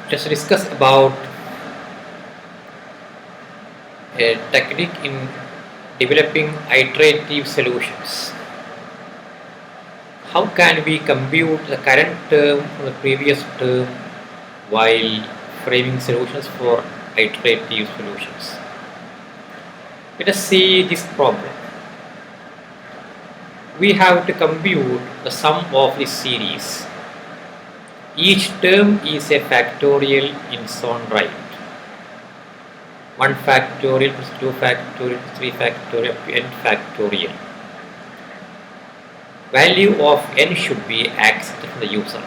Just discuss about a technique in developing iterative solutions. How can we compute the current term from the previous term while framing solutions for iterative solutions? Let us see this problem. We have to compute the sum of this series. Each term is a factorial in its own right. 1 factorial plus 2 factorial plus 3 factorial up to n factorial. Value of n should be accepted from the user.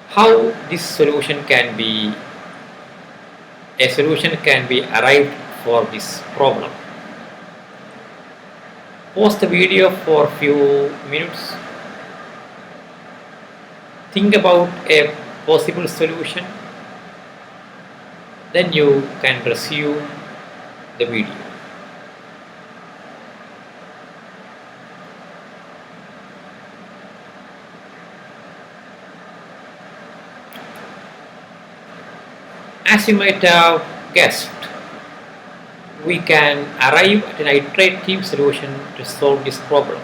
How this solution can be arrived for this problem. Pause the video for a few minutes. Think about a possible solution. Then you can resume the video. As you might have guessed, we can arrive at an iterative solution to solve this problem.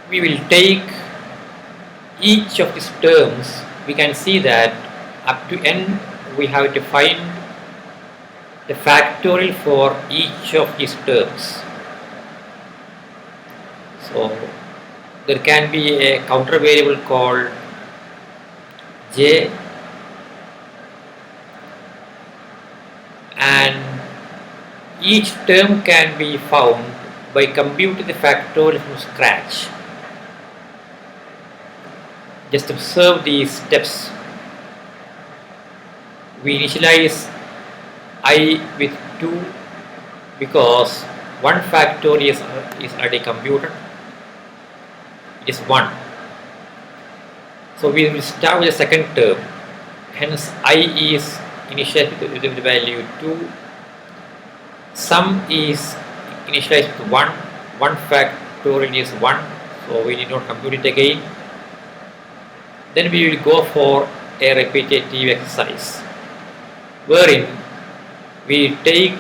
We will take each of these terms. We can see that up to n we have to find the factorial for each of these terms. So there can be a counter variable called j, and each term can be found by computing the factorial from scratch. Just observe these steps. We initialize I with 2 because 1 factorial is already computed. It is 1. So we will start with the second term. Hence I is initialized with the value 2. Sum is initialized with 1. 1 factorial is 1. So we need not compute it again. Then we will go for a repetitive exercise wherein we take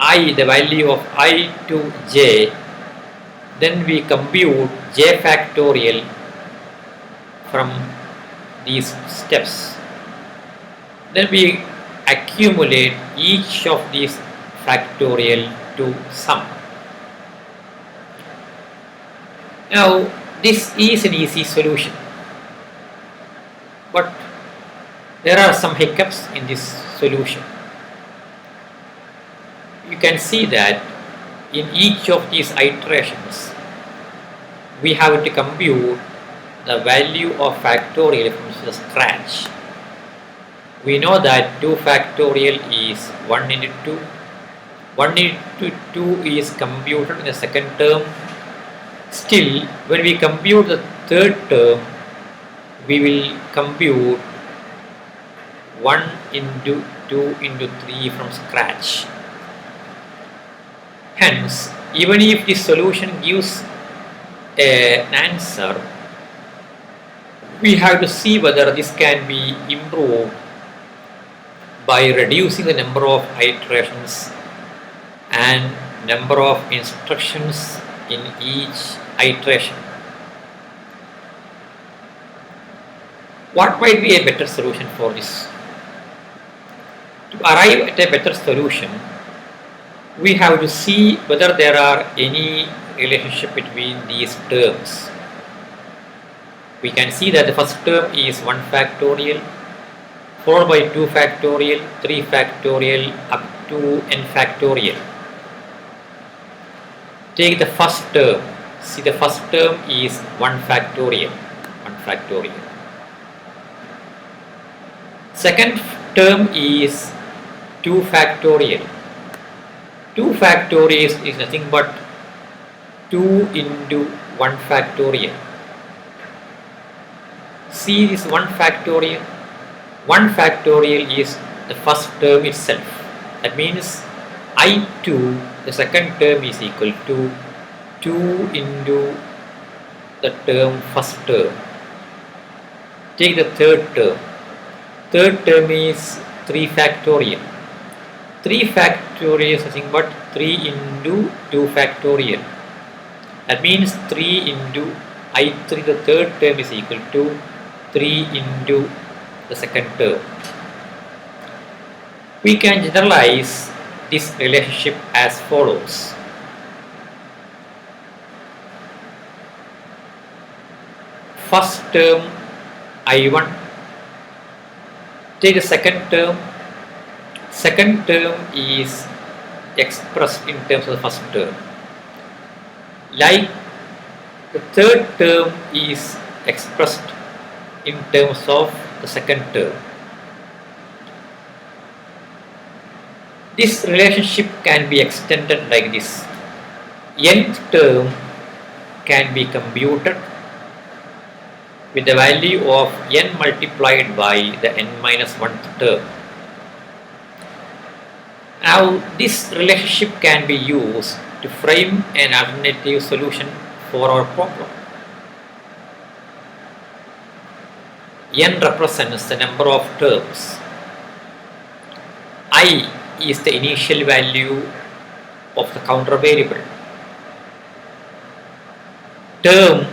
I, the value of I to j, then we compute j factorial from these steps. Then we accumulate each of these factorial to sum. Now this is an easy solution, but there are some hiccups in this solution. You can see that in each of these iterations we have to compute the value of factorial from the scratch. We know that 2 factorial is 1 into 2. 1 into 2 is computed in the second term. Still, when we compute the third term, we will compute 1 into 2 into 3 from scratch. Hence, even if the solution gives an answer, we have to see whether this can be improved by reducing the number of iterations and number of instructions in each iteration. What might be a better solution for this? To arrive at a better solution, we have to see whether there are any relationship between these terms. We can see that the first term is 1 factorial, followed by 2 factorial, 3 factorial, up to n factorial. Take the first term. See, the first term is 1 factorial. 1 factorial. Second term is 2 factorial. 2 factorial is nothing but 2 into 1 factorial. See this 1 factorial. 1 factorial is the first term itself. That means I2, the second term is equal to 2 into the term first term. Take the third term. Third term is 3 factorial. 3 factorial is nothing but 3 into 2 factorial. That means 3 into I3, the third term is equal to 3 into the second term. We can generalize this relationship as follows. First term I1, take the second term. Second term is expressed in terms of the first term. Like the third term is expressed in terms of the second term. This relationship can be extended like this. Nth term can be computed with the value of n multiplied by the n minus 1th term. Now this relationship can be used to frame an alternative solution for our problem. N represents the number of terms. I is the initial value of the counter variable. Term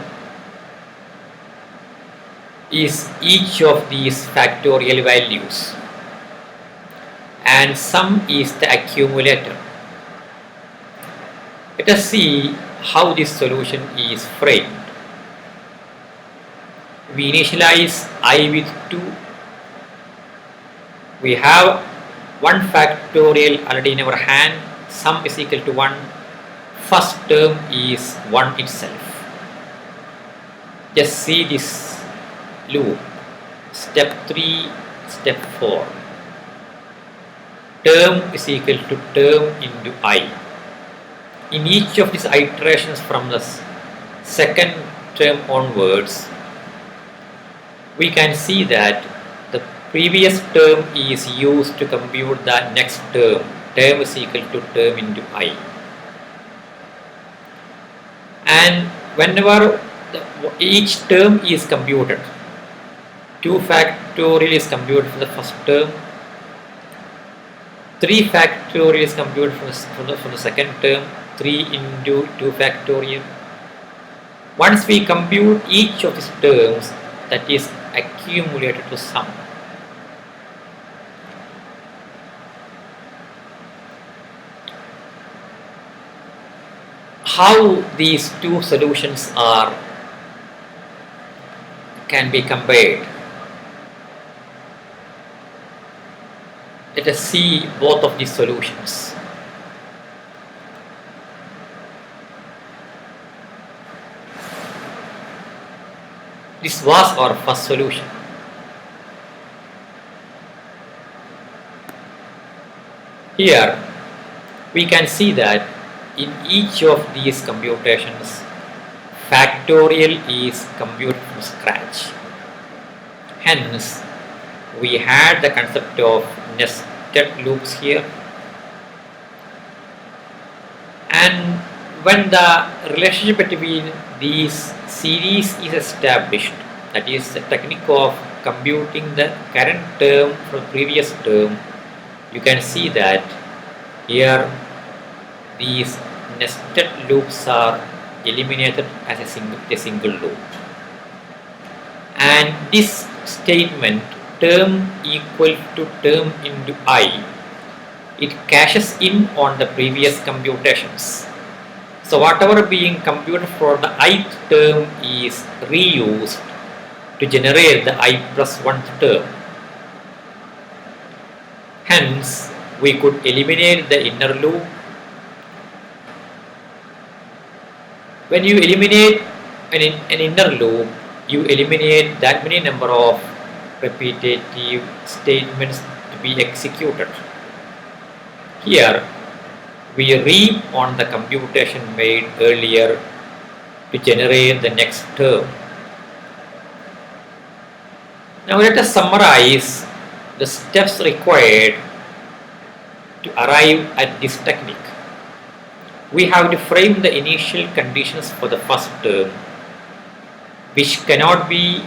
is each of these factorial values, and sum is the accumulator. Let us see how this solution is framed. We initialize I with 2. We have 1 factorial already in our hand. Sum is equal to 1. First term is 1 itself. Just see this loop. Step 3, step 4. Term is equal to term into I. In each of these iterations from the second term onwards, we can see that the previous term is used to compute the next term. Term is equal to term into I. And whenever each term is computed, 2 factorial is computed for the first term, 3 factorial is computed for the second term, 3 into 2 factorial. Once we compute each of these terms, that is accumulated to sum. How these two solutions can be compared. Let us see both of these solutions. This was our first solution. Here we can see that in each of these computations, factorial is computed from scratch. Hence, we had the concept of nested loops here. And when the relationship between these series is established, that is the technique of computing the current term from the previous term, you can see that here these nested loops are eliminated as a single loop. And this statement, term equal to term into I, it cashes in on the previous computations. So whatever being computed for the ith term is reused to generate the I plus 1th term. Hence, we could eliminate the inner loop. When you eliminate an inner loop, you eliminate that many number of repetitive statements to be executed. Here, we reap on the computation made earlier to generate the next term. Now let us summarize the steps required to arrive at this technique. we have to frame the initial conditions for the first term, which cannot be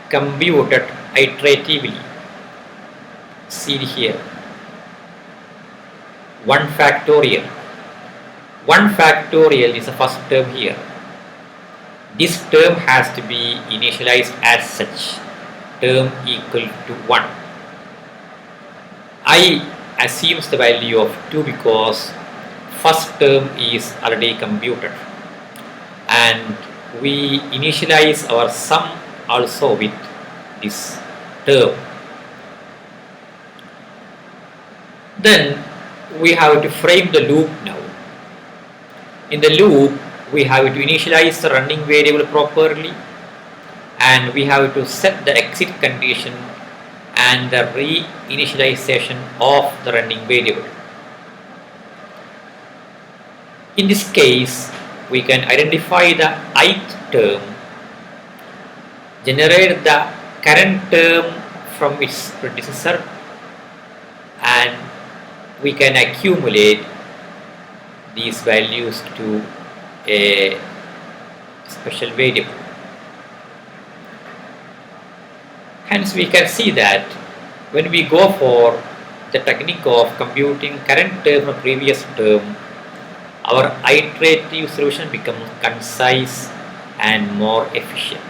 computed iteratively. See here, 1 factorial. 1 factorial is the first term here. This term has to be initialized as such, term equal to 1. I assumes the value of 2 because first term is already computed, and we initialize our sum also with this term. Then we have to frame the loop now. In the loop, we have to initialize the running variable properly, and we have to set the exit condition and the re-initialization of the running variable. In this case, we can identify the ith term, generate the current term from its predecessor, and we can accumulate these values to a special variable. Hence, we can see that when we go for the technique of computing current term from previous term, our iterative solution becomes concise and more efficient.